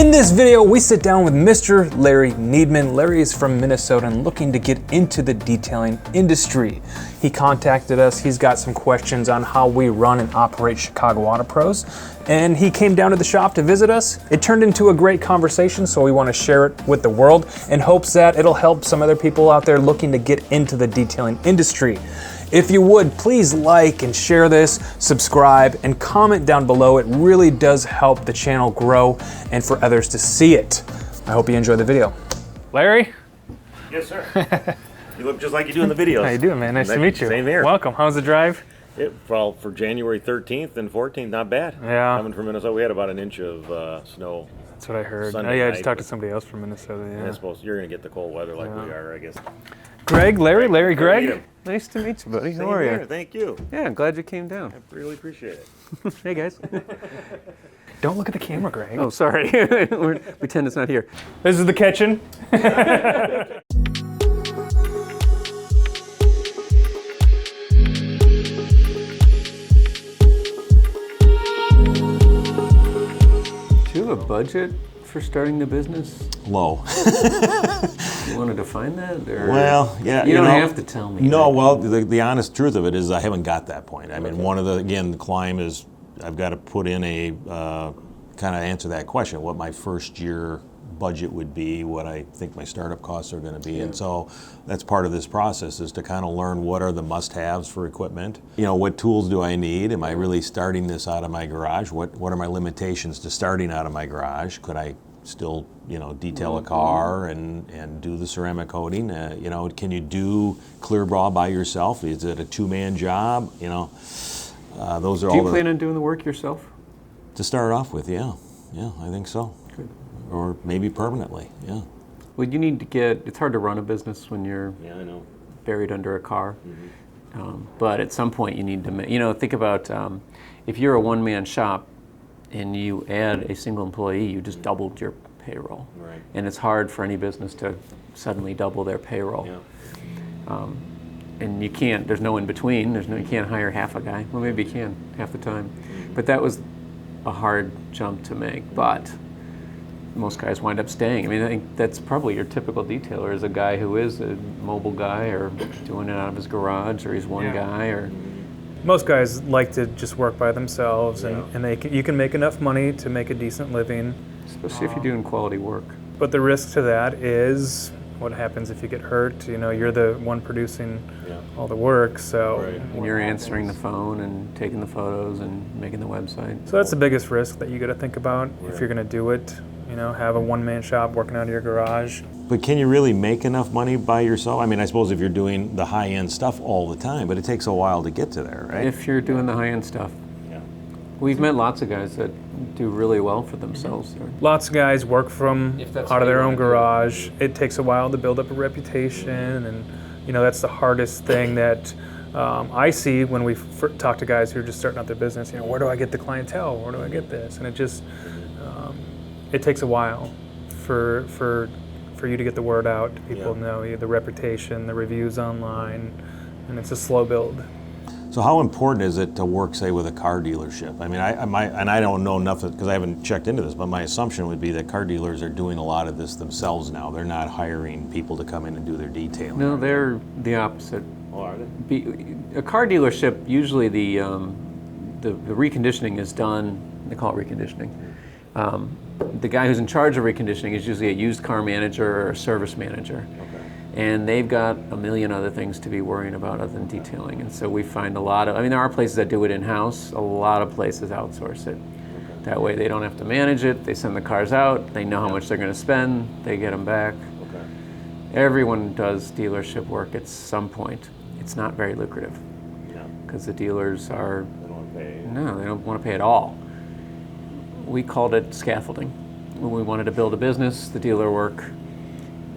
In this video, we sit down with Mr. Larry Needman. Larry is from Minnesota and looking to get into the detailing industry. He contacted us. He's got some questions on how we run and operate Chicago Auto Pros, and he came down to the shop to visit us. It turned into a great conversation, so we want to share it with the world in hopes that it'll help some other people out there looking to get into the detailing industry. If you would, please like and share this, subscribe, and comment down below. It really does help the channel grow and for others to see it. I hope you enjoy the video. Larry? Yes, sir. You look just like you do in the videos. How you doing, man? Nice to meet you. Same here. Welcome. How's the drive? Well, for January 13th and 14th, not bad. Yeah. Coming from Minnesota, we had about an inch of snow. That's what I heard. Sunday I just night, talked to somebody else from Minnesota. Yeah. I suppose you're going to get the cold weather like we are, I guess. Greg, Larry, Meet Greg. him. Nice to meet you, buddy. Same How are here. you? Thank you. Yeah, I'm glad you came down. I really appreciate it. Hey, guys. Don't look at the camera, Greg. Oh, sorry. We pretend it's not here. This is the kitchen. Do you have a budget for starting the business? Low. You want to define that? Or Well, yeah. You don't have to tell me. No, well, the honest truth of it is I haven't got that point. I mean, one of the climb is I've got to put in a, kind of answer that question, what my first year budget would be, what I think my startup costs are going to be. And so that's part of this process, is to kind of learn what are the must-haves for equipment. You know, what tools do I need? Am I really starting this out of my garage? What are my limitations to starting out of my garage? Could I still, you know, detail a car and do the ceramic coating? You know, can you do clear bra by yourself? Is it a two-man job? You know, those are all. Do you plan on doing the work yourself? To start off with, yeah, I think so. Good. Or maybe permanently, yeah. Well, you need to get. It's hard to run a business when you're Yeah, I know. buried under a car. But at some point, you need to. You know, think about if you're a one-man shop and you add a single employee, you just doubled your payroll. Right. And it's hard for any business to suddenly double their payroll. Yeah. And you can't, there's no in between, you can't hire half a guy. Well, maybe you can, half the time. But that was a hard jump to make, but most guys wind up staying. I mean, I think that's probably your typical detailer, is a guy who is a mobile guy or doing it out of his garage, or he's one guy, or... Most guys like to just work by themselves, and you can make enough money to make a decent living. Especially if you're doing quality work. But the risk to that is what happens if you get hurt. You know, you're the one producing all the work, so. Right. And you're answering the phone and taking the photos and making the website. So that's the biggest risk that you got to think about if you're going to do it. You know, have a one-man shop working out of your garage. But can you really make enough money by yourself? I mean, I suppose if you're doing the high-end stuff all the time, but it takes a while to get to there, right? If you're doing the high-end stuff. Yeah. We've met lots of guys that do really well for themselves. Lots of guys work from If that's out of what their you own wanna do. garage. It takes a while to build up a reputation, and you know that's the hardest thing that I see when we talk to guys who are just starting out their business. You know, where do I get the clientele? Where do I get this? And it just it takes a while for you to get the word out to people, know you, the reputation, the reviews online, and it's a slow build. So how important is it to work, say, with a car dealership? I mean, I don't know enough because I haven't checked into this, but my assumption would be that car dealers are doing a lot of this themselves now. They're not hiring people to come in and do their detailing. No, they're the opposite. Oh, are they? A car dealership, usually the reconditioning is done, they call it reconditioning. The guy who's in charge of reconditioning is usually a used car manager or a service manager. Okay. And they've got a million other things to be worrying about other than detailing. And so we find a lot of, I mean, there are places that do it in-house, a lot of places outsource it. Okay. That way they don't have to manage it, they send the cars out, they know how much they're going to spend, they get them back. Okay. Everyone does dealership work at some point. It's not very lucrative. Yeah. Because the dealers are, They don't want to pay. no, they don't want to pay at all. We called it scaffolding. When we wanted to build a business, the dealer work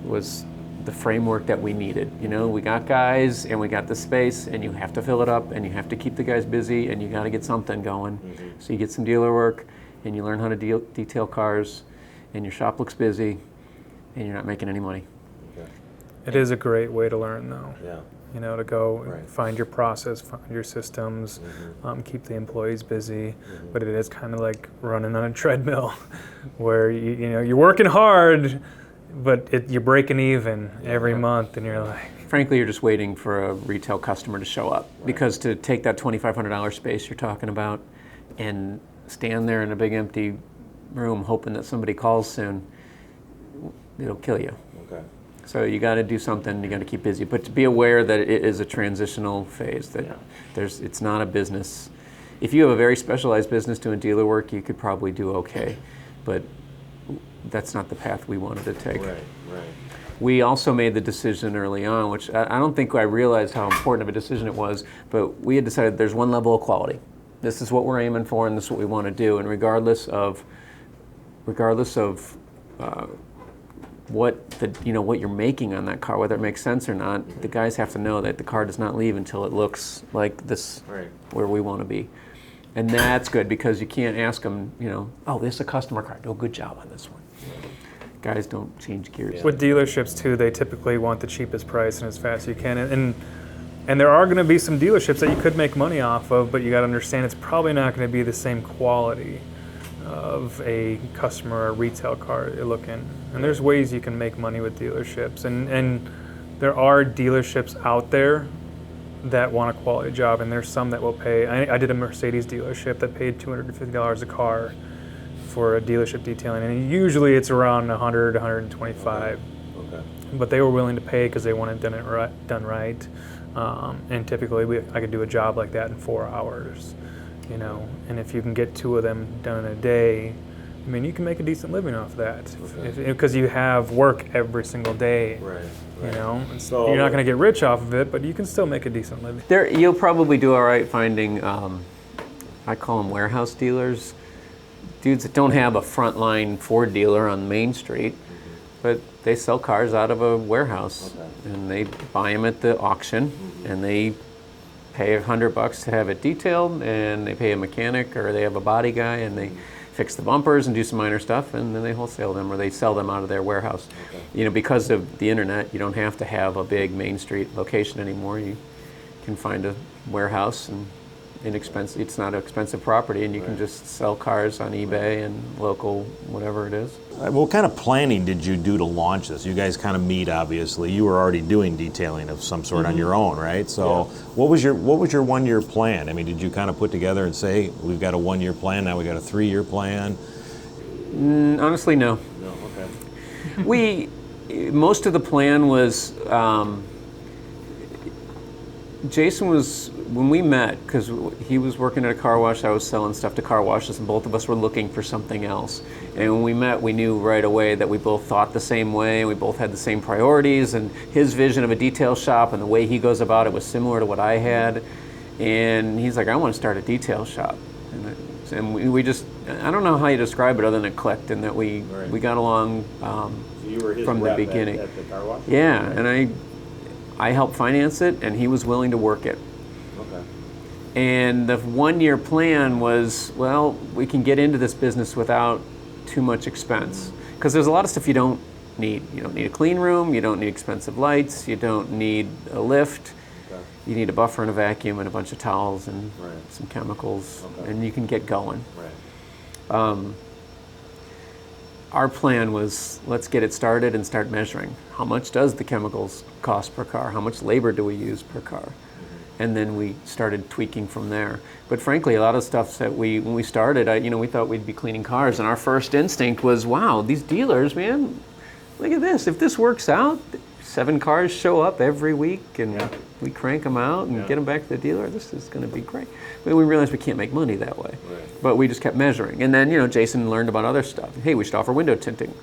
was the framework that we needed. You know, we got guys and we got the space, and you have to fill it up and you have to keep the guys busy and you got to get something going. So you get some dealer work and you learn how to detail cars, and your shop looks busy and you're not making any money. Okay. It is a great way to learn, though. Yeah. You know, to go Right. find your process, find your systems, keep the employees busy. But it is kind of like running on a treadmill, where you know you're working hard, but you're breaking even every month, and you're like, Frankly, you're just waiting for a retail customer to show up. Because to take that $2,500 space you're talking about and stand there in a big empty room hoping that somebody calls soon, it'll kill you. Okay. So you got to do something. You got to keep busy, but to be aware that it is a transitional phase. That it's not a business. If you have a very specialized business doing dealer work, you could probably do okay, but that's not the path we wanted to take. Right. We also made the decision early on, which I don't think I realized how important of a decision it was, but we had decided there's one level of quality. This is what we're aiming for, and this is what we want to do. And regardless of what you're making on that car, whether it makes sense or not, the guys have to know that the car does not leave until it looks like this, where we want to be. And that's good, because you can't ask them, oh, this is a customer car, do a good job on this one. Guys don't change gears. with dealerships too, they typically want the cheapest price and as fast as you can. And there are going to be some dealerships that you could make money off of, but you got to understand it's probably not going to be the same quality of a customer or retail car you're looking. And there's ways you can make money with dealerships. And there are dealerships out there that want a quality job, and there's some that will pay. I did a Mercedes dealership that paid $250 a car for a dealership detailing, and usually it's around 100, 125. Okay. But they were willing to pay because they wanted it done right. And typically I could do a job like that in 4 hours, and if you can get 2 of them done in a day, I mean, you can make a decent living off that, because you have work every single day. Right. And so you're not going to get rich off of it, but you can still make a decent living. You'll probably do all right finding, I call them warehouse dealers, dudes that don't have a frontline Ford dealer on Main Street, but they sell cars out of a warehouse, and they buy them at the auction, and they pay $100 to have it detailed, and they pay a mechanic, or they have a body guy, and they fix the bumpers and do some minor stuff, and then they wholesale them, or they sell them out of their warehouse. Because of the internet, you don't have to have a big Main Street location anymore. You can find a warehouse, and inexpensive. It's not an expensive property, and you can just sell cars on eBay and local, whatever it is. What kind of planning did you do to launch this? You guys kind of meet, obviously. You were already doing detailing of some sort on your own, right? So what was your 1-year plan? I mean, did you kind of put together and say, we've got a 1-year plan, now we got a 3-year plan? Honestly, no. No, okay. Most of the plan was, Jason was, when we met, because he was working at a car wash, I was selling stuff to car washes, and both of us were looking for something else. And when we met, we knew right away that we both thought the same way, and we both had the same priorities, and his vision of a detail shop and the way he goes about it was similar to what I had. And he's like, I want to start a detail shop. And we just, I don't know how you describe it other than it clicked, and that we got along So you were his from the rep beginning. at the car wash? Yeah, and I helped finance it, and he was willing to work it. Okay. And the 1-year plan was, well, we can get into this business without too much expense. Because there's a lot of stuff you don't need. You don't need a clean room, you don't need expensive lights, you don't need a lift. Okay. You need a buffer and a vacuum and a bunch of towels and some chemicals, and you can get going. Right. Our plan was, let's get it started and start measuring. How much does the chemicals cost per car? How much labor do we use per car? And then we started tweaking from there. But frankly, a lot of stuff that when we started, we thought we'd be cleaning cars, and our first instinct was, wow, these dealers, man, look at this. If this works out, 7 cars show up every week, and we crank them out and get them back to the dealer. This is going to be great. But we realized we can't make money that way. Right. But we just kept measuring. And then, Jason learned about other stuff. Hey, we should offer window tinting.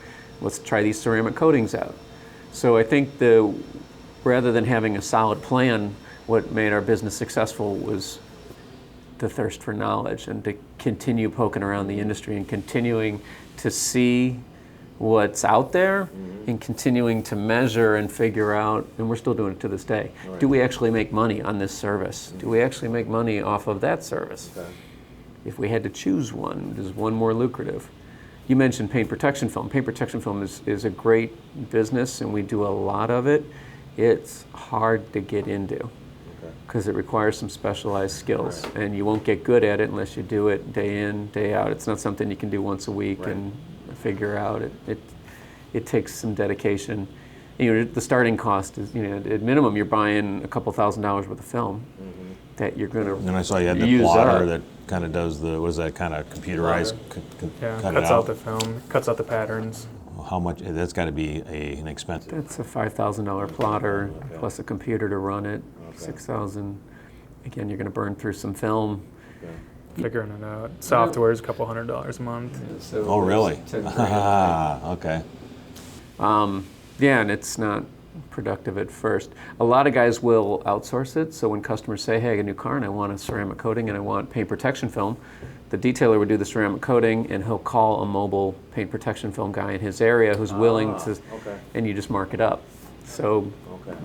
Let's try these ceramic coatings out. So I think rather than having a solid plan, what made our business successful was the thirst for knowledge, and to continue poking around the industry and continuing to see what's out there, and continuing to measure and figure out, and we're still doing it to this day, do we actually make money on this service? Do we actually make money off of that service? Okay. If we had to choose one, is one more lucrative? You mentioned paint protection film. Paint protection film is a great business, and we do a lot of it. it's hard to get into because it requires some specialized skills, and you won't get good at it unless you do it day in, day out. It's not something you can do once a week and figure out. It takes some dedication. The starting cost is, at minimum, you're buying a couple $1,000s worth of film that you're going to use. And I saw you had the plotter that kind of does was that kind of computerized? Cuts out the film, cuts out the patterns. How much? That's got to be an expensive. That's a $5,000 plotter plus a computer to run it. $6,000. Again, you're going to burn through some film. Figuring it out. Software is a couple $100s a month. Yeah, so oh, really? Okay. Yeah, and it's not productive at first. A lot of guys will outsource it, so when customers say, hey, I got a new car and I want a ceramic coating and I want paint protection film, the detailer would do the ceramic coating and he'll call a mobile paint protection film guy in his area who's willing to, and you just mark it up. So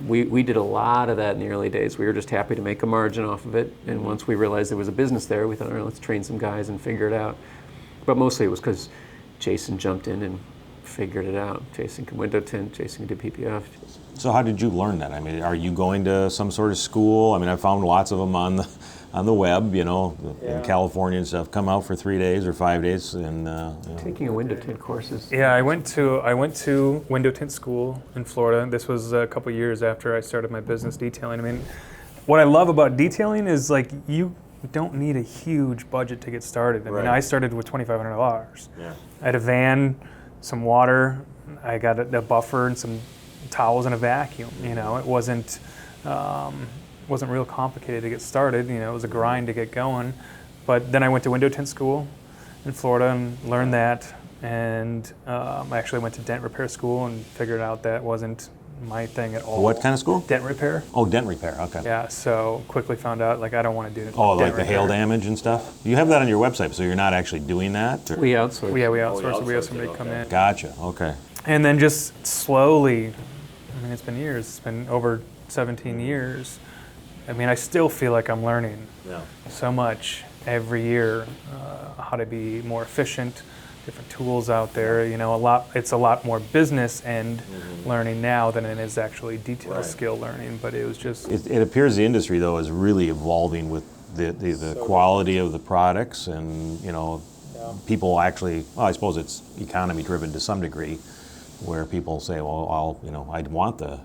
we did a lot of that in the early days. We were just happy to make a margin off of it, and once we realized there was a business there, we thought, all right, let's train some guys and figure it out. But mostly it was because Jason jumped in and figured it out. Jason can window tint, Jason can do PPF. So how did you learn that? I mean, are you going to some sort of school? I mean, I found lots of them on the web, in California and stuff. Come out for 3 days or 5 days, and taking a window tint courses. Yeah, I went to window tint school in Florida. This was a couple years after I started my business detailing. I mean, what I love about detailing is you don't need a huge budget to get started. I mean, I started with $2,500. Yeah. I had a van, some water, I got a buffer and some towels and a vacuum. It wasn't real complicated to get started. It was a grind to get going. But then I went to window tint school in Florida and learned that. And I actually went to dent repair school and figured out that wasn't my thing at all. What kind of school? Dent repair. Oh, dent repair. Okay. Yeah. So quickly found out I don't want to do it. Oh, like the hail damage and stuff. You have that on your website, so you're not actually doing that. Or? We outsource. Yeah, we outsource it. We have somebody come in. Gotcha. Okay. And then just slowly, I mean, it's been years. It's been over 17 years. I mean, I still feel like I'm learning so much every year, how to be more efficient, different tools out there. It's a lot more business end learning now than it is actually detail skill learning. But it was just. It appears the industry though is really evolving with the quality of the products, and people actually. Well, I suppose it's economy driven to some degree, where people say, well, I'd want the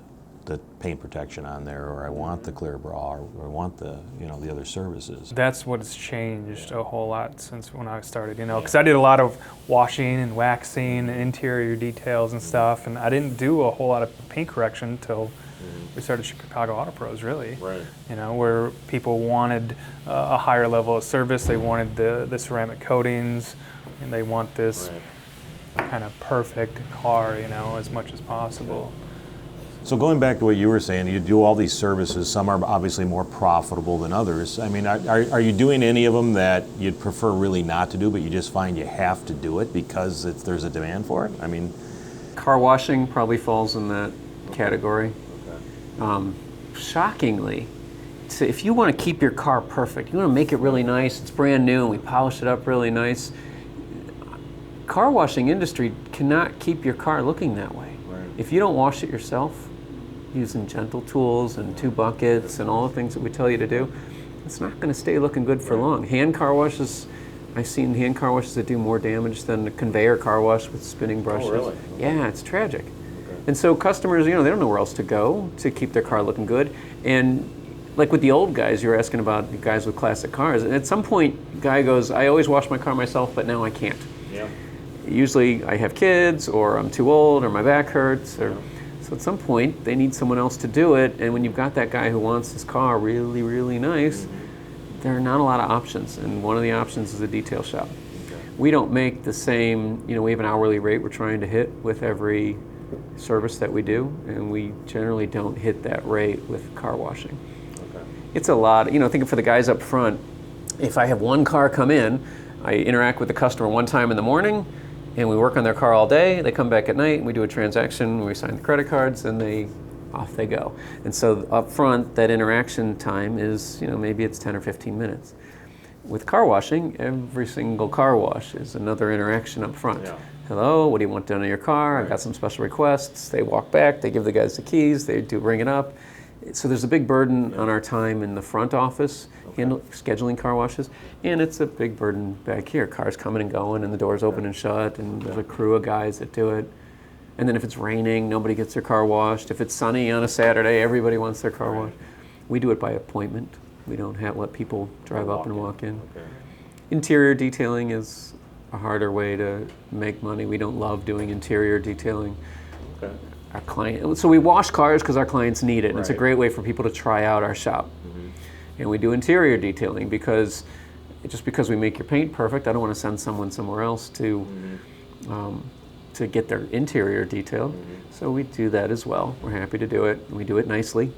paint protection on there, or I want the clear bra, or I want the other services. That's what has changed a whole lot since when I started, because I did a lot of washing and waxing and interior details and stuff, and I didn't do a whole lot of paint correction until we started Chicago Auto Pros, really. Right. Where people wanted a higher level of service, they wanted the ceramic coatings, and they want this kind of perfect car, as much as possible. So going back to what you were saying, you do all these services. Some are obviously more profitable than others. I mean, are you doing any of them that you'd prefer really not to do, but you just find you have to do it because there's a demand for it? I mean, car washing probably falls in that category. Okay. Shockingly, so if you want to keep your car perfect, you want to make it really nice, it's brand new, and we polish it up really nice. Car washing industry cannot keep your car looking that way. Right. If you don't wash it yourself, using gentle tools and 2 buckets and all the things that we tell you to do, it's not going to stay looking good for long. Hand car washes, I've seen hand car washes that do more damage than a conveyor car wash with spinning brushes. Oh, really? Yeah, it's tragic. Okay. And so customers, they don't know where else to go to keep their car looking good. And like with the old guys, you were asking about the guys with classic cars, and at some point, guy goes, I always wash my car myself, but now I can't. Yeah. Usually I have kids, or I'm too old, or my back hurts, or so at some point they need someone else to do it. And when you've got that guy who wants his car really, really nice, there are not a lot of options. And one of the options is a detail shop. Okay. We don't make the same, we have an hourly rate we're trying to hit with every service that we do, and we generally don't hit that rate with car washing. Okay. It's a lot, thinking for the guys up front, if I have one car come in, I interact with the customer one time in the morning, and we work on their car all day. They come back at night, and we do a transaction, we sign the credit cards, and off they go. And so up front, that interaction time is, maybe it's 10 or 15 minutes. With car washing, every single car wash is another interaction up front. Yeah. hello, what do you want done in your car? I've got some special requests. They walk back, they give the guys the keys, they do ring it up. So there's a big burden on our time in the front office, scheduling car washes, and it's a big burden back here. Cars coming and going, and the doors open and shut, and there's a crew of guys that do it. And then if it's raining, nobody gets their car washed. If it's sunny on a Saturday, everybody wants their car washed. We do it by appointment. We don't let people drive up and walk in. Interior detailing is a harder way to make money. We don't love doing interior detailing. Our client, so we wash cars because our clients need it. And it's a great way for people to try out our shop. And we do interior detailing because just because we make your paint perfect, I don't want to send someone somewhere else to get their interior detailed. So we do that as well. We're happy to do it. We do it nicely.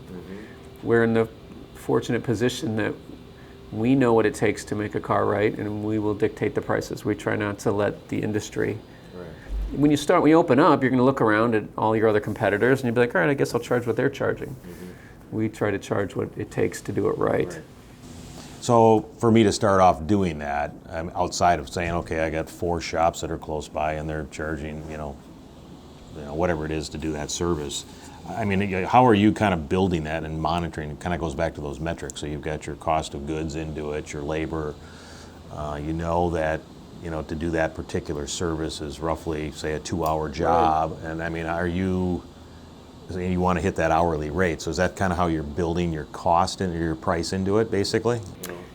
We're in the fortunate position that we know what it takes to make a car right, and we will dictate the prices. We try not to let the industry. When you open up, you're going to look around at all your other competitors, and you'll be like, all right, I guess I'll charge what they're charging. We try to charge what it takes to do it right. So for me to start off doing that, outside of saying, okay, I got 4 shops that are close by and they're charging, whatever it is to do that service. I mean, how are you kind of building that and monitoring? It kind of goes back to those metrics. So you've got your cost of goods into it, your labor. You know that, to do that particular service is roughly, say, a 2-hour job. And I mean, you want to hit that hourly rate. So is that kind of how you're building your cost and your price into it, basically?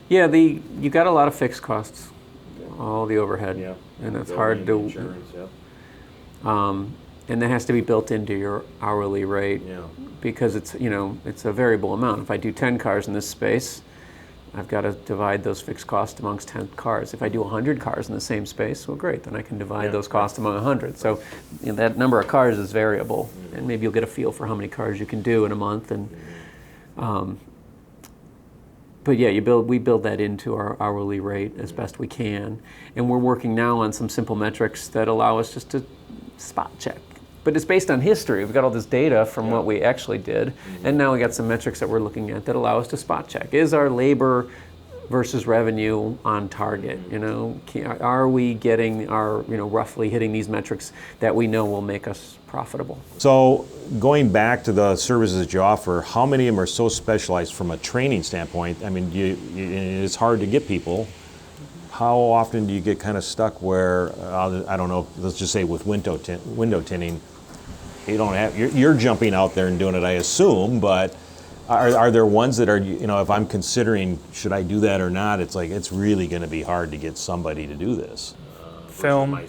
Yeah, you got a lot of fixed costs, all the overhead, and that's hard to. Insurance, and that has to be built into your hourly rate because it's it's a variable amount. If I do 10 cars in this space, I've got to divide those fixed costs amongst 10 cars. If I do 100 cars in the same space, well, great, then I can divide those costs among 100. So that number of cars is variable, and maybe you'll get a feel for how many cars you can do in a month. And but yeah, we build that into our hourly rate as best we can, and we're working now on some simple metrics that allow us just to spot check. But it's based on history. We've got all this data from what we actually did, and now we got some metrics that we're looking at that allow us to spot check. Is our labor versus revenue on target? Are we getting our, roughly hitting these metrics that we know will make us profitable? So going back to the services that you offer, how many of them are so specialized from a training standpoint? I mean, it's hard to get people. How often do you get kind of stuck where, I don't know, let's just say with window tinting, you're jumping out there and doing it, I assume, but are there ones that are, if I'm considering, should I do that or not, it's like, it's really going to be hard to get somebody to do this. Film,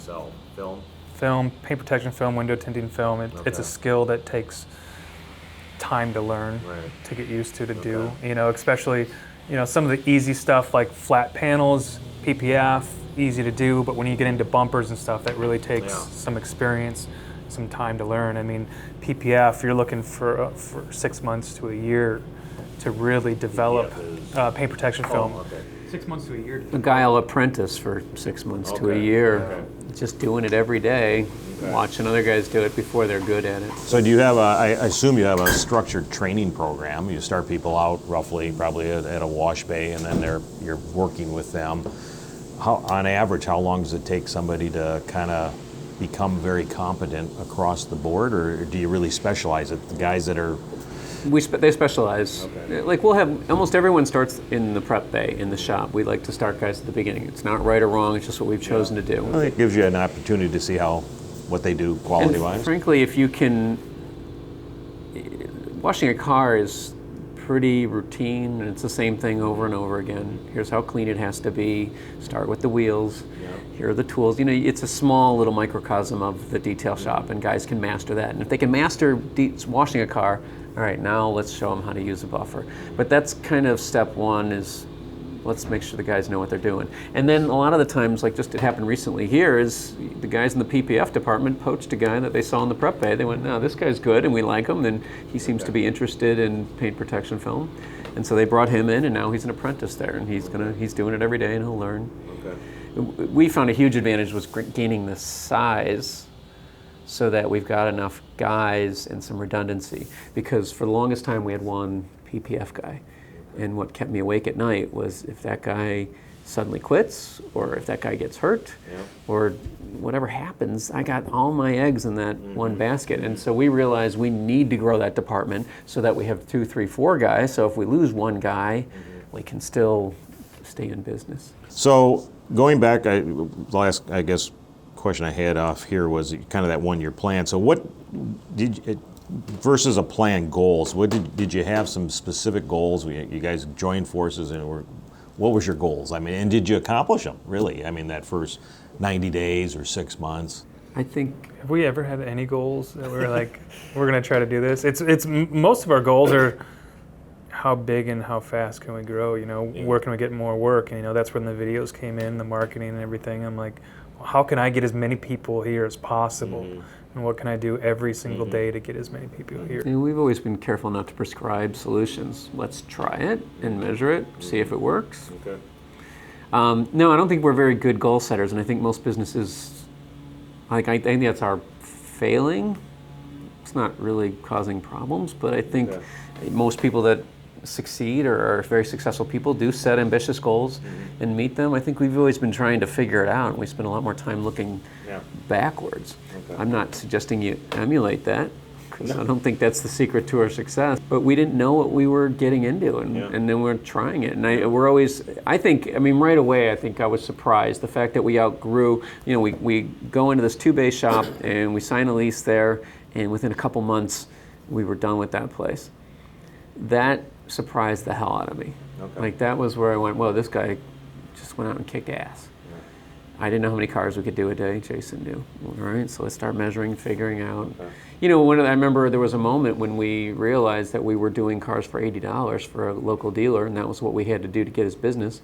paint protection film, window tinting film, it's a skill that takes time to learn, to get used to do, especially, some of the easy stuff like flat panels, PPF, easy to do, but when you get into bumpers and stuff, that really takes some experience, some time to learn. I mean, PPF, you're looking for 6 months to a year to really develop paint protection film. 6 months to a year. A guy will apprentice for 6 months to a year, just doing it every day, watching other guys do it before they're good at it. So do you have I assume you have a structured training program. You start people out roughly, probably at a wash bay, and then you're working with them. On average, how long does it take somebody to kind of become very competent across the board, or do you really specialize it? The guys that are... They specialize. Like we'll have, almost everyone starts in the prep bay, in the shop. We like to start guys at the beginning. It's not right or wrong, it's just what we've chosen to do. Well, it gives you an opportunity to see what they do quality-wise. And frankly, if you can... Washing a car is pretty routine, and it's the same thing over and over again. Here's how clean it has to be. Start with the wheels. Here are the tools. It's a small little microcosm of the detail shop, and guys can master that. And if they can master washing a car, all right, now let's show them how to use a buffer. But that's kind of step one, is let's make sure the guys know what they're doing. And then a lot of the times, like just it happened recently here, is the guys in the PPF department poached a guy that they saw in the prep bay. They went, no, this guy's good, and we like him, and he seems to be interested in paint protection film. And so they brought him in, and now he's an apprentice there, and he's doing it every day, and he'll learn. We found a huge advantage was gaining the size so that we've got enough guys and some redundancy. Because for the longest time we had one PPF guy. And what kept me awake at night was if that guy suddenly quits, or if that guy gets hurt, or whatever happens, I got all my eggs in that one basket. And so we realized we need to grow that department so that we have 2, 3, 4 guys. So if we lose one guy, we can still stay in business. So going back, the last, I guess, question I had off here was kind of that 1-year plan. So what did versus a plan goals? What did you have some specific goals? You guys joined forces, and what was your goals? I mean, and did you accomplish them really? I mean, that first 90 days or 6 months. I think. Have we ever had any goals that we're like, we're going to try to do this? It's most of our goals are how big and how fast can we grow? You know, where can we get more work? And you know, that's when the videos came in, the marketing and everything. I'm like, well, how can I get as many people here as possible? And what can I do every single day to get as many people here? And we've always been careful not to prescribe solutions. Let's try it and measure it, see if it works. Okay. No, I don't think we're very good goal setters, and I think most businesses, I think that's our failing. It's not really causing problems, but I think most people that succeed or are very successful people do set ambitious goals and meet them. I think we've always been trying to figure it out, and we spend a lot more time looking backwards. Okay. I'm not suggesting you emulate that, because I don't think that's the secret to our success. But we didn't know what we were getting into, and then we're trying it. And we're always, right away, I think I was surprised. The fact that we outgrew, we go into this 2-bay shop and we sign a lease there, and within a couple months, we were done with that place. That surprised the hell out of me. Okay. Like, that was where I went, whoa, this guy just went out and kicked ass. I didn't know how many cars we could do a day. Jason knew. All right, so let's start measuring, figuring out. Okay. I remember there was a moment when we realized that we were doing cars for $80 for a local dealer, and that was what we had to do to get his business.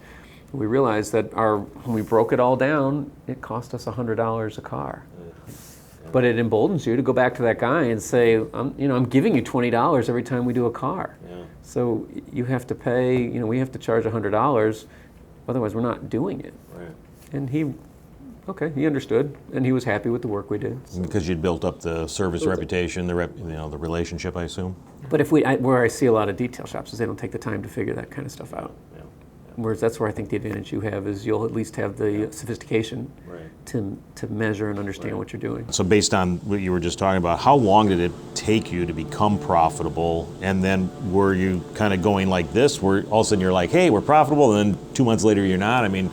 We realized that when we broke it all down, it cost us $100 a car. But it emboldens you to go back to that guy and say, I'm giving you $20 every time we do a car. Yeah. So you have to pay, we have to charge $100, otherwise we're not doing it. Right. And he understood, and he was happy with the work we did. So. Because you'd built up the service reputation, the relationship, I assume. But where I see a lot of detail shops is they don't take the time to figure that kind of stuff out. Yeah. Whereas that's where I think the advantage you have is you'll at least have the sophistication to measure and understand what you're doing. So based on what you were just talking about, how long did it take you to become profitable? And then were you kind of going like this, where all of a sudden you're like, hey, we're profitable, and then 2 months later you're not? I mean,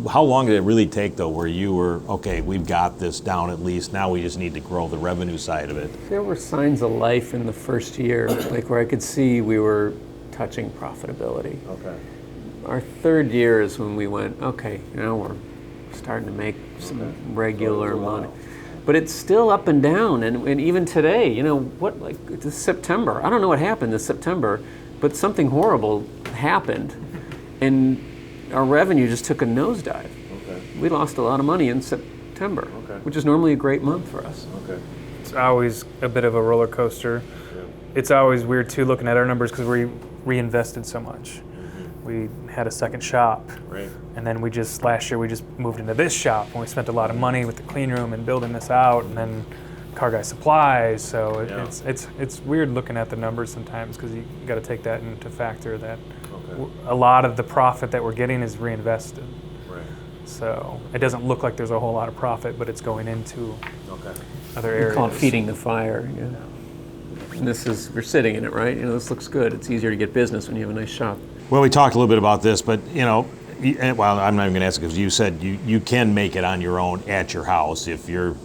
how long did it really take, though, where you were, okay, we've got this down at least, now we just need to grow the revenue side of it? There were signs of life in the first year, like where I could see we were touching profitability. Okay. Our third year is when we went, okay, we're starting to make some regular money. But it's still up and down, and even today, this September, I don't know what happened this September, but something horrible happened, and our revenue just took a nosedive. Okay. We lost a lot of money in September, which is normally a great month for us. Okay. It's always a bit of a roller coaster. Yeah. It's always weird too looking at our numbers because we reinvested so much. We had a second shop, and then last year we just moved into this shop, and we spent a lot of money with the clean room and building this out, and then Car Guy Supplies. So it's weird looking at the numbers sometimes because you got to take that into factor that a lot of the profit that we're getting is reinvested. Right. So it doesn't look like there's a whole lot of profit, but it's going into other areas. We call it feeding the fire. Yeah. And we're sitting in it, right? This looks good. It's easier to get business when you have a nice shop. Well, we talked a little bit about this, but I'm not even going to ask it because you said you can make it on your own at your house if you're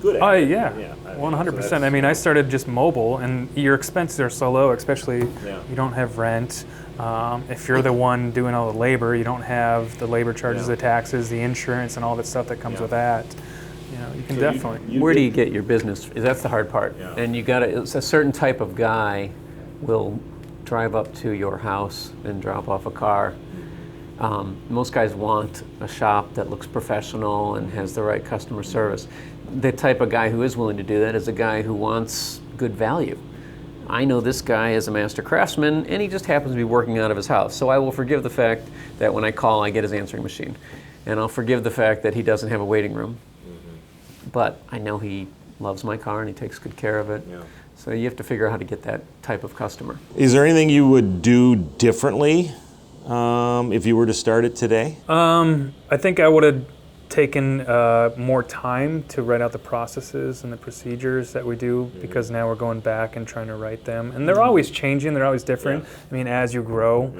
good at it. Yeah, 100%. I mean, I started just mobile, and your expenses are so low, especially you don't have rent. If you're the one doing all the labor, you don't have the labor charges, the taxes, the insurance, and all that stuff that comes with that. You can definitely. Where do you get your business? That's the hard part. Yeah. And it's a certain type of guy will drive up to your house and drop off a car. Most guys want a shop that looks professional and has the right customer service. The type of guy who is willing to do that is a guy who wants good value. I know this guy is a master craftsman, and he just happens to be working out of his house. So I will forgive the fact that when I call, I get his answering machine. And I'll forgive the fact that he doesn't have a waiting room. But I know he loves my car and he takes good care of it. Yeah. So you have to figure out how to get that type of customer. Is there anything you would do differently If you were to start it today? I think I would have taken more time to write out the processes and the procedures that we do, because now we're going back and trying to write them. And they're always changing, they're always different. I mean, as you grow,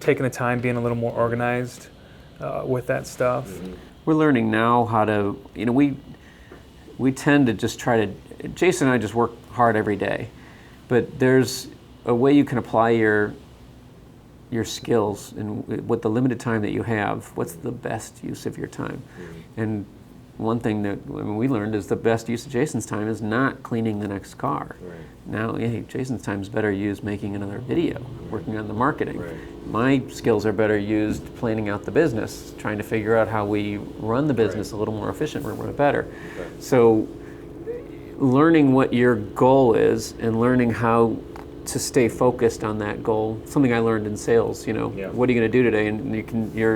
taking the time, being a little more organized with that stuff. We're learning now how to, we tend to just try to, Jason and I just work hard every day, but there's a way you can apply your skills, and with the limited time that you have, what's the best use of your time? And one thing that we learned is the best use of Jason's time is not cleaning the next car. Now, hey, Jason's time is better used making another video, working on the marketing. My skills are better used planning out the business, trying to figure out how we run the business a little more efficient, run it better. So learning what your goal is and learning how to stay focused on that goal. Something I learned in sales, what are you going to do today? And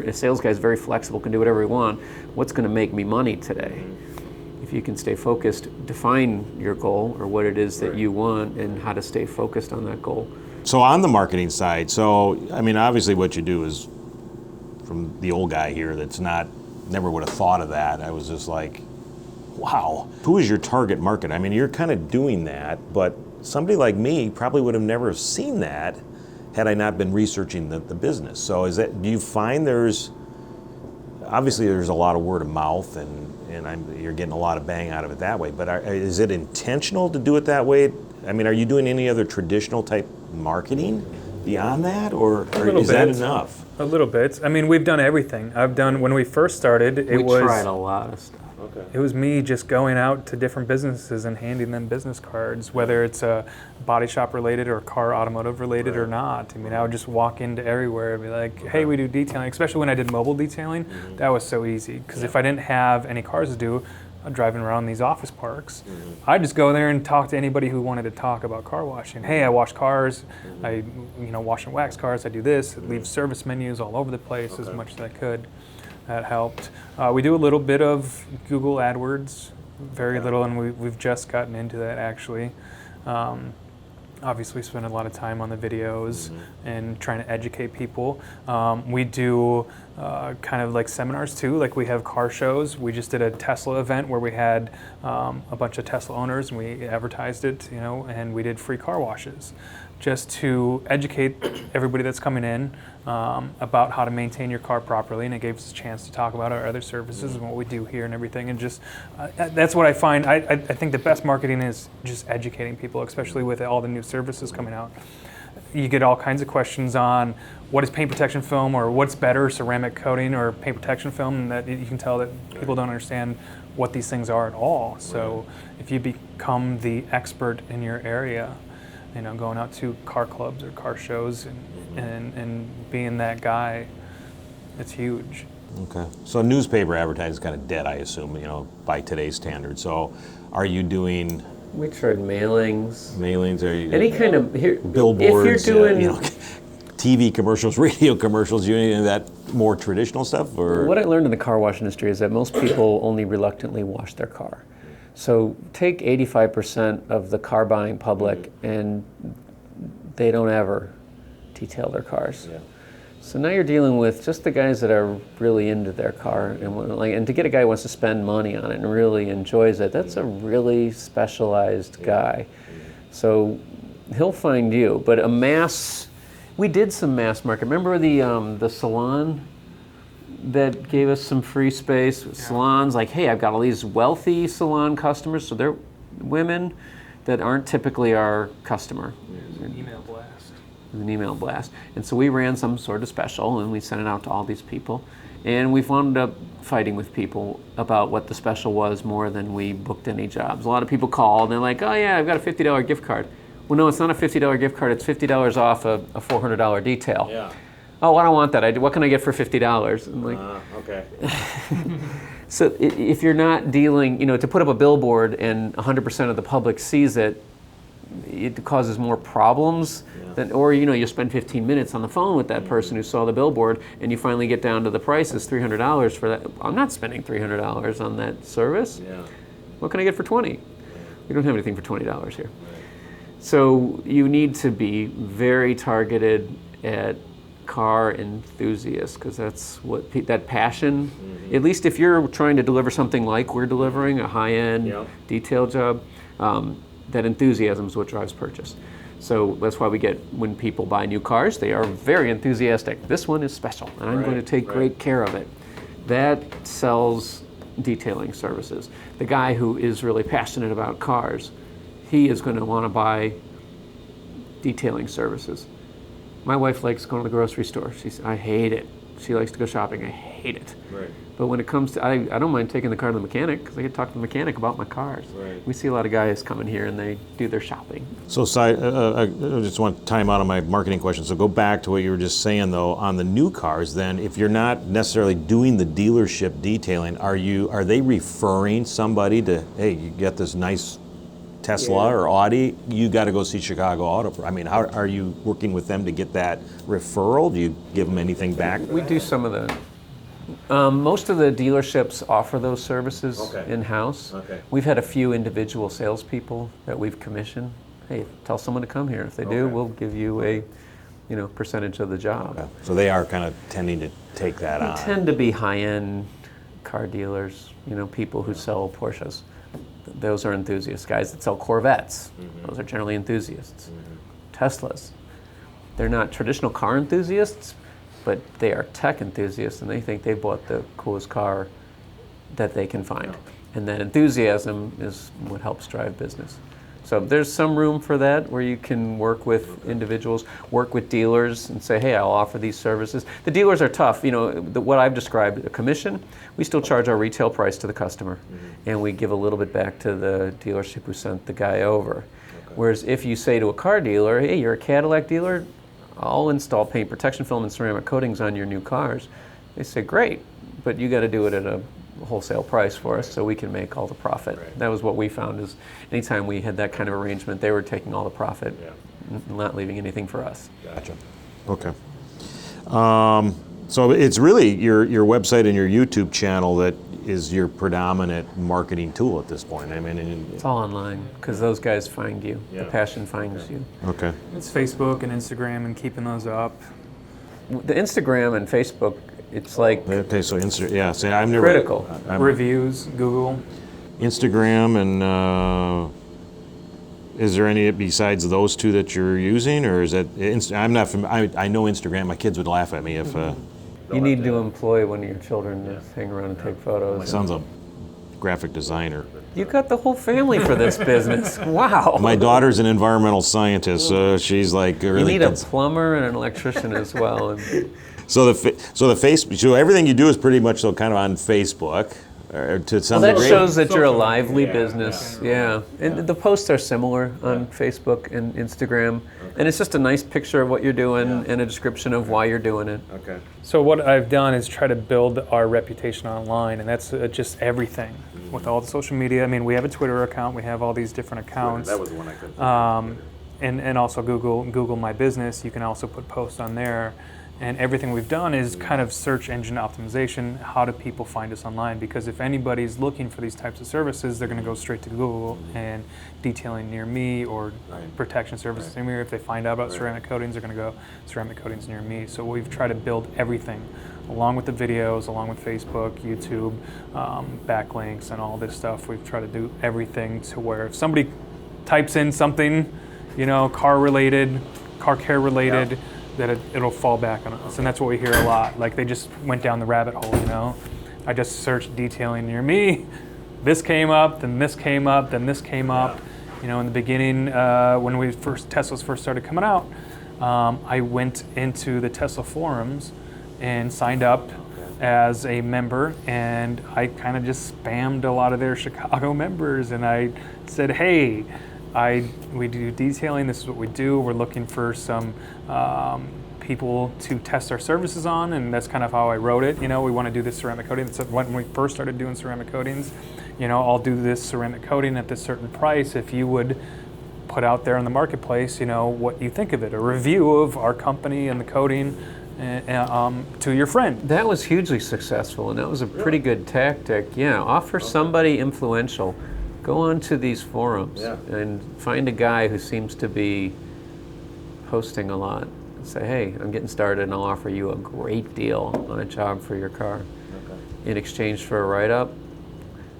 a sales guy is very flexible, can do whatever he wants. What's going to make me money today? If you can stay focused, define your goal or what it is that you want and how to stay focused on that goal. So on the marketing side, obviously what you do is, from the old guy here that's never would have thought of that, I was just like, wow. Who is your target market? I mean, you're kind of doing that, but somebody like me probably would have never seen that had I not been researching the business. So do you find obviously there's a lot of word of mouth and you're getting a lot of bang out of it that way, but is it intentional to do it that way? I mean, are you doing any other traditional type marketing beyond that, or is that enough? A little bit. I mean, we've done everything. When we first started, we tried a lot of stuff. Okay. It was me just going out to different businesses and handing them business cards, whether it's body shop related or car automotive related or not. I mean, I would just walk into everywhere and be like, hey, we do detailing. Especially when I did mobile detailing, that was so easy. Because if I didn't have any cars to do, I'm driving around these office parks. I'd just go there and talk to anybody who wanted to talk about car washing. Hey, I wash cars. I wash and wax cars. I do this. I leave service menus all over the place as much as I could. That helped. We do a little bit of Google AdWords, very little, and we've just gotten into that actually. Obviously spend a lot of time on the videos and trying to educate people. We do kind of like seminars too, like we have car shows. We just did a Tesla event where we had a bunch of Tesla owners and we advertised it, and we did free car washes just to educate everybody that's coming in about how to maintain your car properly, and it gave us a chance to talk about our other services and what we do here and everything, and just that's what I find. I think the best marketing is just educating people, especially with all the new services coming out. You get all kinds of questions on what is paint protection film, or what's better, ceramic coating or paint protection film, and that you can tell that people don't understand what these things are at all. So if you become the expert in your area, going out to car clubs or car shows and being that guy, it's huge. Okay. So newspaper advertising is kind of dead, I assume, by today's standards. So are you doing... We tried mailings. Are you... Any kind of... billboards, if you're doing... TV commercials, radio commercials, you any of that more traditional stuff? Or what I learned in the car wash industry is that most people only reluctantly wash their car. So take 85% of the car buying public and they don't ever detail their cars. So now you're dealing with just the guys that are really into their car, and to get a guy who wants to spend money on it and really enjoys it, that's a really specialized guy. So he'll find you. But we did some mass market. Remember the salon that gave us some free space? Salons like, hey, I've got all these wealthy salon customers, so they're women that aren't typically our customer. An email blast. An email blast. And so we ran some sort of special and we sent it out to all these people. And we wound up fighting with people about what the special was more than we booked any jobs. A lot of people called and they're like, oh yeah, I've got a $50 gift card. Well, no, it's not a $50 gift card. It's $50 off a $400 detail. Yeah. Oh, I don't want that. What can I get for $50? I'm like, okay. So if you're not dealing, to put up a billboard and 100% of the public sees it, it causes more problems. Or you spend 15 minutes on the phone with that person who saw the billboard, and you finally get down to the price is $300 for that. I'm not spending $300 on that service. Yeah. What can I get for $20? We don't have anything for $20 here. So you need to be very targeted at car enthusiasts, because that's what that passion, at least if you're trying to deliver something like we're delivering, a high-end detail job, that enthusiasm is what drives purchase. So that's why we get, when people buy new cars, they are very enthusiastic. This one is special, and I'm going to take great care of it. That sells detailing services. The guy who is really passionate about cars, he is going to want to buy detailing services. My wife likes going to the grocery store. I hate it. She likes to go shopping. I hate it. Right. But when it comes to, I don't mind taking the car to the mechanic, because I get to talk to the mechanic about my cars. Right. We see a lot of guys coming here and they do their shopping. So, I just want time out on my marketing question. So, go back to what you were just saying, though, on the new cars. Then, if you're not necessarily doing the dealership detailing, are they referring somebody to, hey, you get this nice Tesla or Audi, you got to go see Chicago Auto? I mean, how are you working with them to get that referral? Do you give them anything back? We do some of that. Most of the dealerships offer those services in-house. Okay. We've had a few individual salespeople that we've commissioned. Hey, tell someone to come here. If they do, we'll give you a percentage of the job. Okay. So they are kind of tending to take that on. They tend to be high-end car dealers, people who sell Porsches. Those are enthusiasts. Guys that sell Corvettes, those are generally enthusiasts. Teslas, they're not traditional car enthusiasts, but they are tech enthusiasts, and they think they bought the coolest car that they can find. And that enthusiasm is what helps drive business. So there's some room for that, where you can work with individuals, work with dealers, and say, hey, I'll offer these services. The dealers are tough. What I've described, a commission, we still charge our retail price to the customer, and we give a little bit back to the dealership who sent the guy over. Whereas if you say to a car dealer, hey, you're a Cadillac dealer, I'll install paint protection film and ceramic coatings on your new cars. They say, great, but you got to do it at a wholesale price for us so we can make all the profit. That was what we found, is anytime we had that kind of arrangement, they were taking all the profit and not leaving anything for us. Gotcha. Okay. So it's really your website and your YouTube channel that is your predominant marketing tool at this point. I mean, it's all online, because those guys find you. The passion finds you. Okay. It's Facebook and Instagram and keeping those up. The Instagram and Facebook, it's like Okay, so see, I've never critical. Reviews, Google. Instagram, and is there any besides those two that you're using, or is that I'm not I know Instagram. My kids would laugh at me if. You need to employ one of your children to hang around and take photos. My son's a graphic designer. You got the whole family for this business. Wow. My daughter's an environmental scientist, so she's like really. You need a plumber and an electrician as well. So so everything you do is pretty much kind of on Facebook. To some that degree. shows that you're a lively business. Yeah. And the posts are similar on Facebook and Instagram. And it's just a nice picture of what you're doing and a description of why you're doing it. Okay. So what I've done is try to build our reputation online, and that's just everything. With all the social media, I mean, we have a Twitter account, we have all these different accounts. That was the one I couldn't. And also Google My Business, you can also put posts on there. And everything we've done is kind of search engine optimization. How do people find us online? Because if anybody's looking for these types of services, they're going to go straight to Google and detailing near me or protection services near me. If they find out about ceramic coatings, they're going to go ceramic coatings near me. So we've tried to build everything, along with the videos, along with Facebook, YouTube, backlinks, and all this stuff. We've tried to do everything to where if somebody types in something, car care related, that it'll fall back on us. And that's what we hear a lot. Like, they just went down the rabbit hole, I just searched detailing near me. This came up, then this came up, then this came up. In the beginning, when Teslas first started coming out, I went into the Tesla forums and signed up as a member, and I kind of just spammed a lot of their Chicago members, and I said, hey, we do detailing, this is what we do. We're looking for some people to test our services on, and that's kind of how I wrote it. We want to do this ceramic coating. So when we first started doing ceramic coatings, I'll do this ceramic coating at this certain price if you would put out there in the marketplace, what you think of it, a review of our company and the coating to your friend. That was hugely successful, and that was a pretty good tactic. Yeah, offer somebody influential. Go on to these forums and find a guy who seems to be posting a lot say, hey, I'm getting started and I'll offer you a great deal on a job for your car in exchange for a write-up.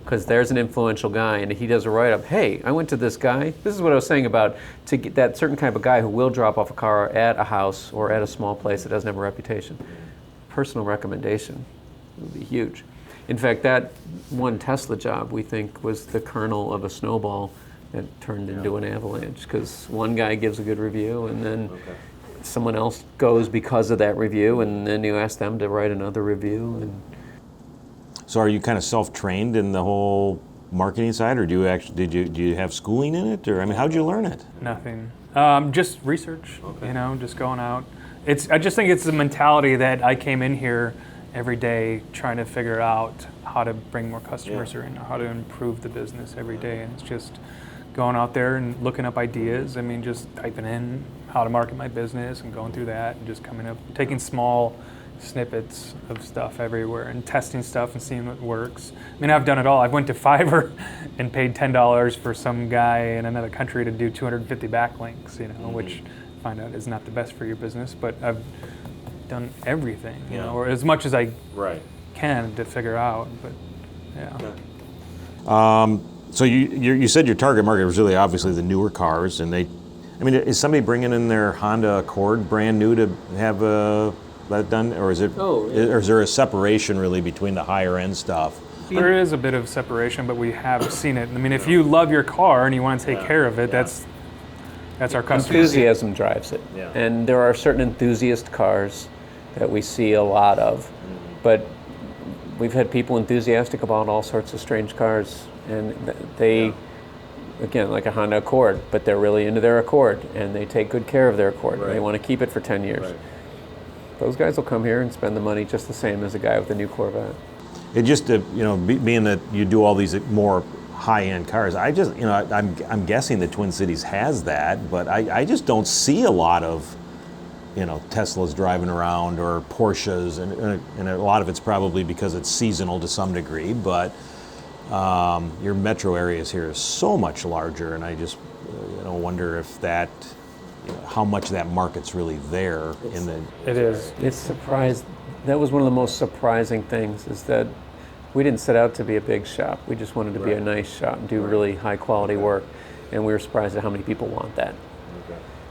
Because there's an influential guy and he does a write-up. Hey, I went to this guy. This is what I was saying about to get that certain kind of guy who will drop off a car at a house or at a small place that doesn't have a reputation. Personal recommendation would be huge. In fact, that one Tesla job we think was the kernel of a snowball that turned into an avalanche, because one guy gives a good review and then someone else goes because of that review, and then you ask them to write another review. And So are you kind of self-trained in the whole marketing side, or do you have schooling in it, or I mean, how'd you learn it? Nothing. Just research. Just going out. I just think it's the mentality that I came in here every day trying to figure out how to bring more customers in, how to improve the business every day, and it's just going out there and looking up ideas. I mean, just typing in how to market my business and going through that and just coming up, taking small snippets of stuff everywhere and testing stuff and seeing what works. I mean, I've done it all. I went to Fiverr and paid $10 for some guy in another country to do 250 backlinks, which I find out is not the best for your business, but I've done everything, or as much as I can to figure out, but So you said your target market was really obviously the newer cars, and is somebody bringing in their Honda Accord brand new to have that done, or is it? Or is there a separation really between the higher end stuff? There is a bit of separation, but we have seen it. I mean, if you love your car and you want to take care of it, that's our customer. Enthusiasm drives it, and there are certain enthusiast cars that we see a lot of, but we've had people enthusiastic about all sorts of strange cars, and they, again, like a Honda Accord, but they're really into their Accord, and they take good care of their Accord, and they want to keep it for 10 years. Those guys will come here and spend the money just the same as a guy with a new Corvette. It just, being that you do all these more high-end cars, I'm guessing the Twin Cities has that, but I just don't see a lot of, Teslas driving around or Porsches, and a lot of it's probably because it's seasonal to some degree, but your metro areas here is so much larger, and I just wonder if that, how much that market's really there in the... It is. It's surprised. That was one of the most surprising things, is that we didn't set out to be a big shop. We just wanted to be a nice shop and do really high quality work, and we were surprised at how many people want that.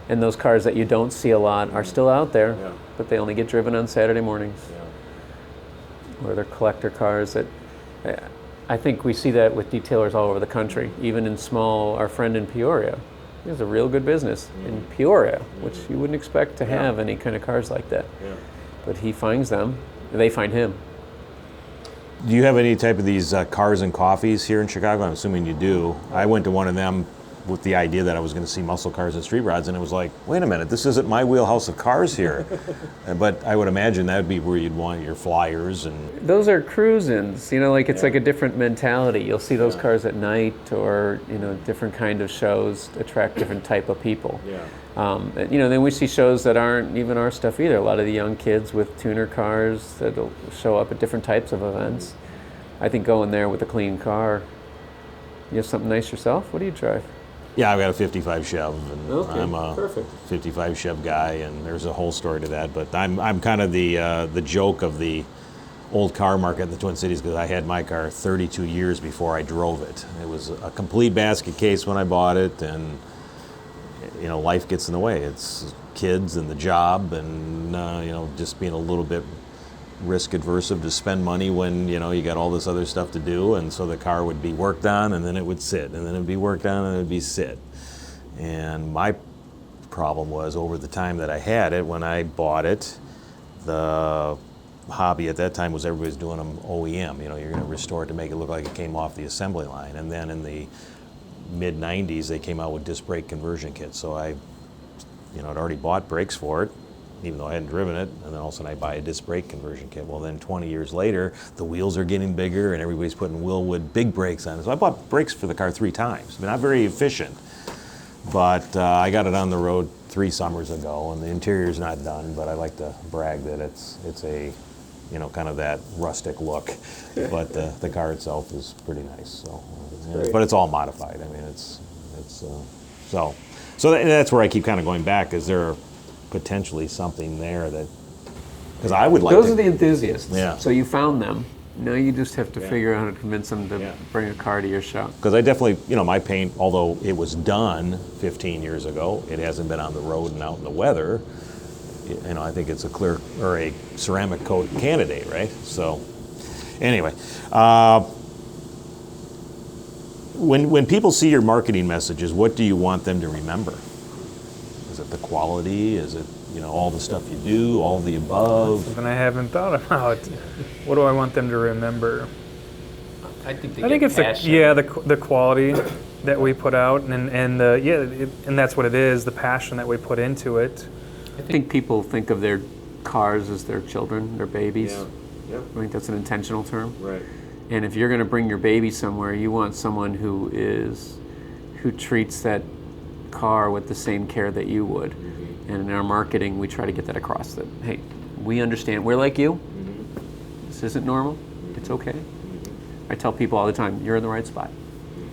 And those cars that you don't see a lot are still out there, but they only get driven on Saturday mornings. Or they're collector cars that, I think we see that with detailers all over the country, even in our friend in Peoria. He has a real good business in Peoria, which you wouldn't expect to have any kind of cars like that. But he finds them, they find him. Do you have any type of these cars and coffees here in Chicago? I'm assuming you do. I went to one of them with the idea that I was going to see muscle cars and street rods, and it was like, wait a minute, this isn't my wheelhouse of cars here. But I would imagine that would be where you'd want your flyers and... Those are cruise-ins, it's like a different mentality. You'll see those cars at night, or different kind of shows attract different type of people. Then we see shows that aren't even our stuff either. A lot of the young kids with tuner cars that'll show up at different types of events. I think going there with a clean car. You have something nice yourself? What do you drive? Yeah, I've got a 55 Chev, and I'm a perfect. 55 Chev guy, and there's a whole story to that. But I'm kind of the joke of the old car market in the Twin Cities, because I had my car 32 years before I drove it. It was a complete basket case when I bought it, and life gets in the way. It's kids and the job, and just being a little bit risk adverse to spend money when you got all this other stuff to do, and so the car would be worked on and then it would sit, and then it would be worked on and it would be sit. And my problem was, over the time that I had it, when I bought it, the hobby at that time was everybody's doing them OEM. You're going to restore it to make it look like it came off the assembly line. And then in the mid 90s they came out with disc brake conversion kits, so I had already bought brakes for it, even though I hadn't driven it, and then all of a sudden I buy a disc brake conversion kit. Well, then 20 years later, the wheels are getting bigger and everybody's putting Willwood big brakes on it. So I bought brakes for the car 3 times. I mean, not very efficient, but I got it on the road 3 summers ago, and the interior's not done, but I like to brag that it's a, kind of that rustic look, but the car itself is pretty nice. So, but it's all modified. I mean, so that's where I keep kind of going back. Is there potentially something there that, because I would like Those to. are the enthusiasts. Yeah. So you found them. Now you just have to figure out how to convince them to bring a car to your shop. Because I definitely, my paint, although it was done 15 years ago, it hasn't been on the road and out in the weather. I think it's a ceramic coat candidate, right? So, anyway, when people see your marketing messages, what do you want them to remember? Is it the quality? Is it all the stuff you do, all the above? Something I haven't thought about. What do I want them to remember? I think it's the quality that we put out, and that's what it is, the passion that we put into it. I think people think of their cars as their children, their babies. Yeah. Yep. I think that's an intentional term. Right. And if you're going to bring your baby somewhere, you want someone who treats that car with the same care that you would. Mm-hmm. And in our marketing, we try to get that across. That hey, we understand. We're like you. Mm-hmm. This isn't normal. Mm-hmm. It's okay. Mm-hmm. I tell people all the time, you're in the right spot.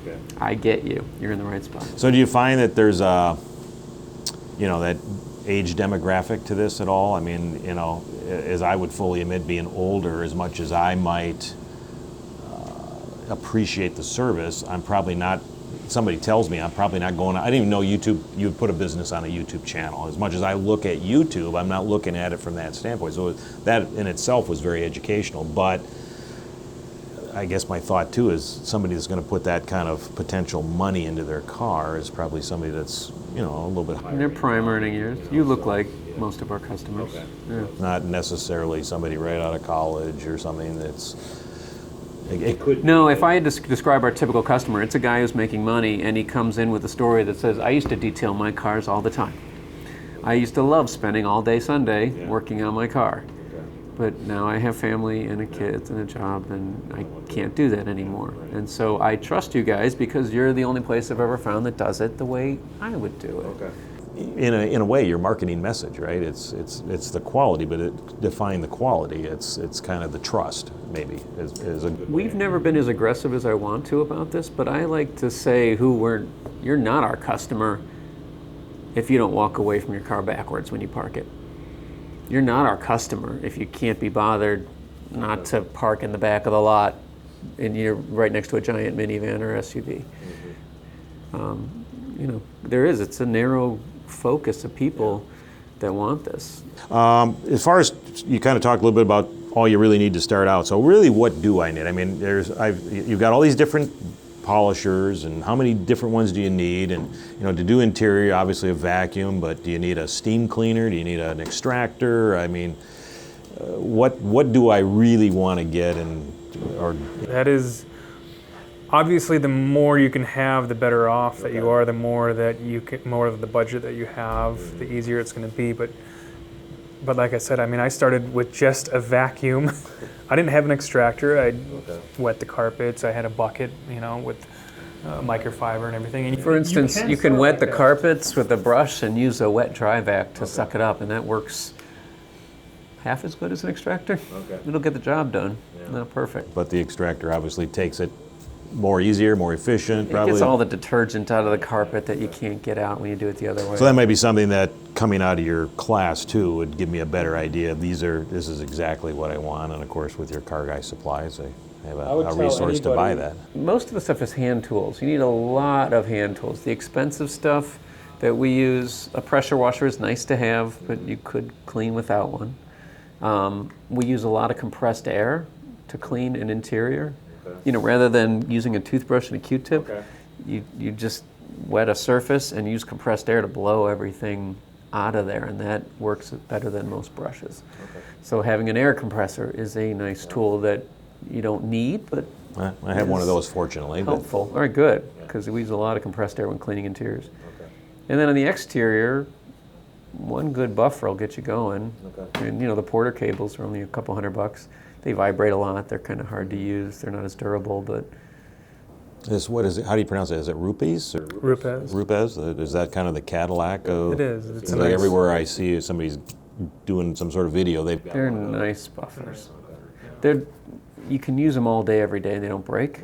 Okay. I get you. You're in the right spot. So do you find that there's that age demographic to this at all? I mean, as I would fully admit, being older, as much as I might appreciate the service, I'm probably not, somebody tells me I'm probably not going, I didn't even know you would put a business on a YouTube channel. As much as I look at YouTube, I'm not looking at it from that standpoint. So that in itself was very educational, but I guess my thought too is somebody that's going to put that kind of potential money into their car is probably somebody that's, a little bit higher. In their prime earning years. You look like most of our customers. Okay. Yeah. Not necessarily somebody right out of college or something that's, it could. No, if I had to describe our typical customer, it's a guy who's making money and he comes in with a story that says, I used to detail my cars all the time. I used to love spending all day Sunday working on my car. But now I have family and a kid and a job, and I can't do that anymore. And so I trust you guys because you're the only place I've ever found that does it the way I would do it. Okay. In a way, your marketing message, right? It's the quality, but define the quality. It's kind of the trust, maybe. Is a good We've way. never been as aggressive as I want to about this, but I like to say you're not our customer if you don't walk away from your car backwards when you park it. You're not our customer if you can't be bothered not to park in the back of the lot and you're right next to a giant minivan or SUV. It's a narrow focus of people that want this. As far as you kind of talked a little bit about all you really need to start out. So really, what do I need? I mean, you've got all these different polishers, and how many different ones do you need? And to do interior, obviously a vacuum, but do you need a steam cleaner? Do you need an extractor? I mean, what do I really want to get? That is obviously the more you can have, the better off that you are. The more of the budget that you have, the easier it's going to be. But like I said, I mean, I started with just a vacuum. I didn't have an extractor. I wet the carpets. I had a bucket, with microfiber and everything. And For instance, you can wet the carpets with a brush and use a wet dry vac to suck it up, and that works half as good as an extractor. Okay. It'll get the job done. Yeah. Not perfect. But the extractor obviously takes it more easier, more efficient, probably. It gets all the detergent out of the carpet that you can't get out when you do it the other way. So that might be something that coming out of your class too would give me a better idea. This is exactly what I want, and of course with your Car Guy supplies, I have a resource to buy that. Most of the stuff is hand tools. You need a lot of hand tools. The expensive stuff that we use, a pressure washer is nice to have, but you could clean without one. We use a lot of compressed air to clean an interior. Rather than using a toothbrush and a Q-tip, you just wet a surface and use compressed air to blow everything out of there, and that works better than most brushes. Okay. So having an air compressor is a nice tool that you don't need, but I have one of those, fortunately. Helpful. All right, good, because we use a lot of compressed air when cleaning interiors. Okay. And then on the exterior, one good buffer will get you going. Okay. And the Porter cables are only a couple $100. They vibrate a lot. They're kind of hard to use. They're not as durable, but. What is it? How do you pronounce it? Is it Rupes? Rupes. Rupes? Is that kind of the Cadillac of? It is. It's like everywhere I see somebody's doing some sort of video, they're nice buffers. You can use them all day, every day. They don't break,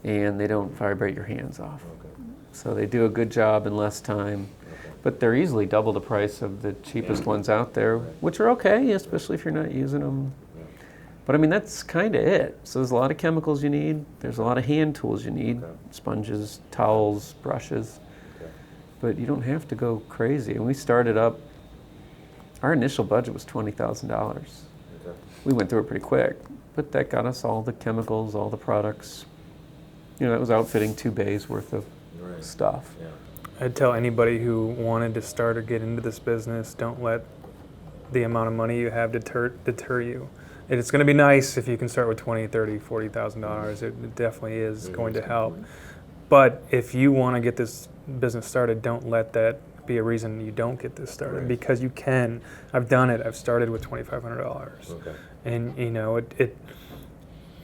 and they don't vibrate your hands off. Okay. So they do a good job in less time. Okay. but they're easily double the price of the cheapest ones out there, which are okay, especially if you're not using them. But I mean, that's kind of it. So there's a lot of chemicals you need. There's a lot of hand tools you need, sponges, towels, brushes. But you don't have to go crazy. And we started up, our initial budget was $20,000. We went through it pretty quick, but that got us all the chemicals, all the products. You know, that was outfitting 2 bays worth of stuff. I'd tell anybody who wanted to start or get into this business, don't let the amount of money you have deter you. It's going to be nice if you can start with $20,000, $30,000, $40,000. It definitely is going to help. But if you want to get this business started, don't let that be a reason you don't get this started, because you can. I've done it. I've started with $2,500. And you know,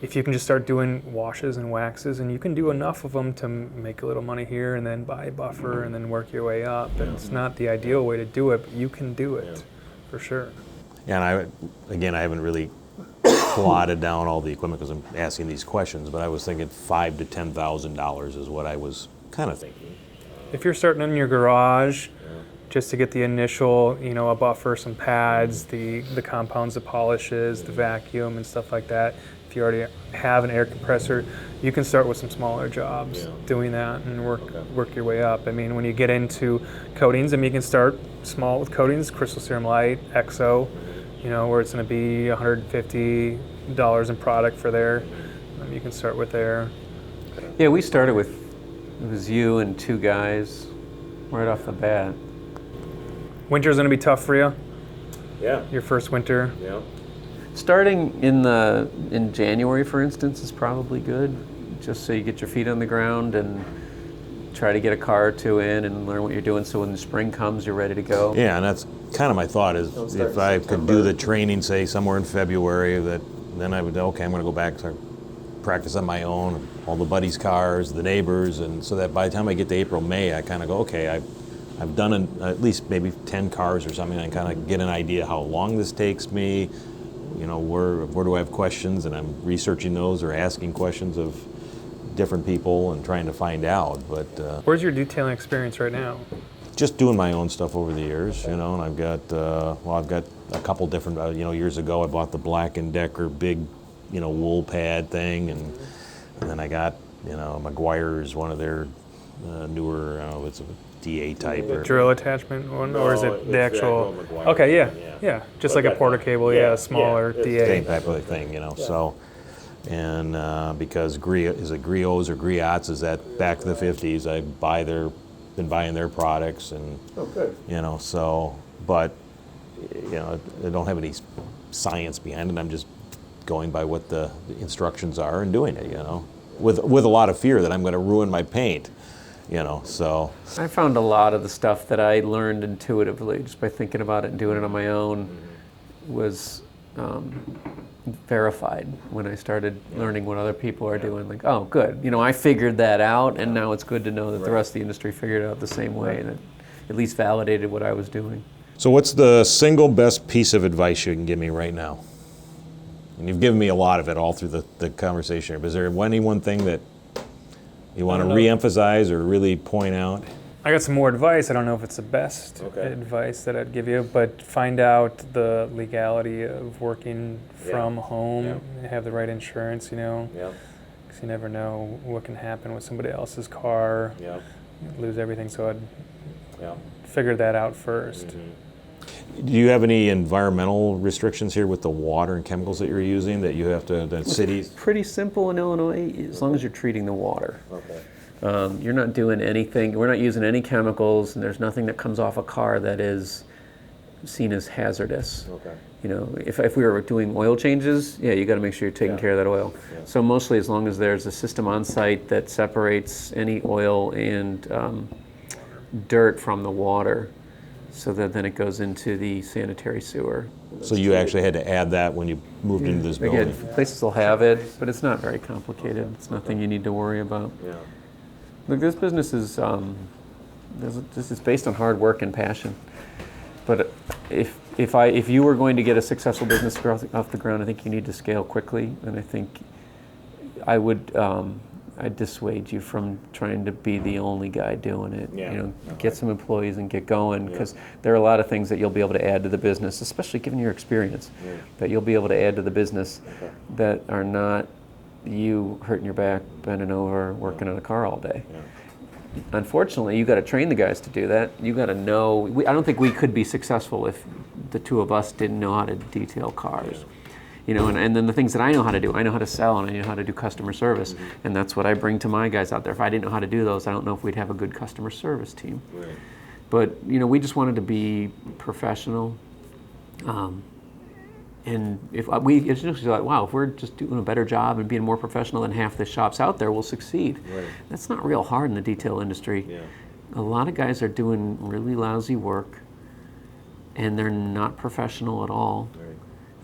if you can just start doing washes and waxes, and you can do enough of them to make a little money here and then buy a buffer and then work your way up. It's not the ideal way to do it, but you can do it for sure. Yeah, and I haven't really plotted down all the equipment because I'm asking these questions, but I was thinking $5,000 to $10,000 is what I was kind of thinking. If you're starting in your garage, just to get the initial, you know, a buffer, some pads, the compounds, the polishes, the vacuum and stuff like that. If you already have an air compressor, you can start with some smaller jobs doing that and work your way up. I mean, when you get into coatings, I mean, you can start small with coatings, Crystal Serum Light, EXO, you know, where it's going to be $150 in product for there. You can start with there. Yeah, we started with, it was you and 2 guys right off the bat. Winter's going to be tough for you. Yeah. Your first winter. Yeah. Starting in January, for instance, is probably good, just so you get your feet on the ground and try to get a car or 2 in and learn what you're doing, so when the spring comes, you're ready to go. Yeah, and that's kind of my thought is if I could do the training, say, somewhere in February, then I would, okay, I'm going to go back to practice on my own, all the buddies' cars, the neighbors, and so that by the time I get to April, May, I kind of go, okay, I've done at least maybe 10 cars or something, and kind of get an idea how long this takes me, you know, where do I have questions, and I'm researching those or asking questions of different people and trying to find out. But where's your detailing experience right now? just doing my own stuff over the years, you know, and I've got a couple different, years ago I bought the Black & Decker big, wool pad thing, and then I got, McGuire's, one of their newer, it's a DA type. The drill attachment one, or is it the actual? Okay, yeah, just like a Porter cable, smaller DA. Same type of thing, so. And because Griots or Griots is that back to the 50s, been buying their products, and so, but I don't have any science behind it. I'm just going by what the instructions are and doing it, with a lot of fear that I'm going to ruin my paint, so. I found a lot of the stuff that I learned intuitively just by thinking about it and doing it on my own was verified when I started learning what other people are doing. Like, oh, good. I figured that out, and now it's good to know that the rest of the industry figured it out the same way, and it at least validated what I was doing. So what's the single best piece of advice you can give me right now? And you've given me a lot of it all through the conversation here, but is there any one thing that you want to re-emphasize or really point out? I got some more advice. I don't know if it's the best advice that I'd give you, but find out the legality of working from home, have the right insurance, because you never know what can happen with somebody else's car, lose everything, so I'd figure that out first. Mm-hmm. Do you have any environmental restrictions here with the water and chemicals that you're using that you have to, the cities? Pretty simple in Illinois, as long as you're treating the water. Okay. You're not doing anything, we're not using any chemicals, and there's nothing that comes off a car that is seen as hazardous. Okay. If we were doing oil changes, you got to make sure you're taking care of that oil. Yeah. So mostly as long as there's a system on site that separates any oil and dirt from the water, so that then it goes into the sanitary sewer. So you actually had to add that when you moved into this building? Again, places will have it, but it's not very complicated. It's nothing you need to worry about. Yeah. Look, this business is this is based on hard work and passion. But if you were going to get a successful business off the ground, I think you need to scale quickly, and I think I would I'd dissuade you from trying to be the only guy doing it. Yeah. You know, get some employees and get going, because there are a lot of things that you'll be able to add to the business, especially given your experience, that you'll be able to add to the business that are not you hurting your back, bending over, working on a car all day. Unfortunately, you got to train the guys to do that. You got to know. I don't think we could be successful if the two of us didn't know how to detail cars. You know, and then the things that I know how to do, I know how to sell and I know how to do customer service, and that's what I bring to my guys out there. If I didn't know how to do those, I don't know if we'd have a good customer service team. Right. But you know, we just wanted to be professional, and if it's just like, wow, if we're just doing a better job and being more professional than half the shops out there, we'll succeed. Right. That's not real hard in the detail industry. Yeah. A lot of guys are doing really lousy work, and they're not professional at all. Right.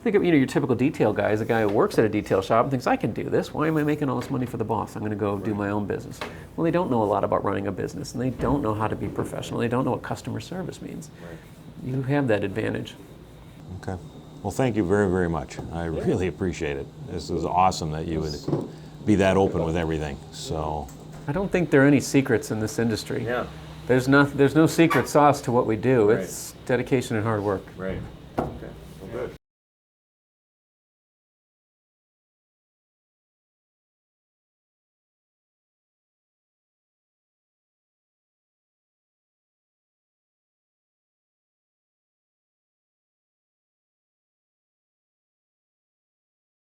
Think of, you know, your typical detail guy is a guy who works at a detail shop and thinks, I can do this. Why am I making all this money for the boss? I'm going to go do my own business. Well, they don't know a lot about running a business, and they don't know how to be professional. They don't know what customer service means. Right. You have that advantage. Okay. Well, thank you very, very much. I really appreciate it. This is awesome that you would be that open with everything. So I don't think there are any secrets in this industry. yeah. There's no secret sauce to what we do. Right. It's dedication and hard work. Right. Okay.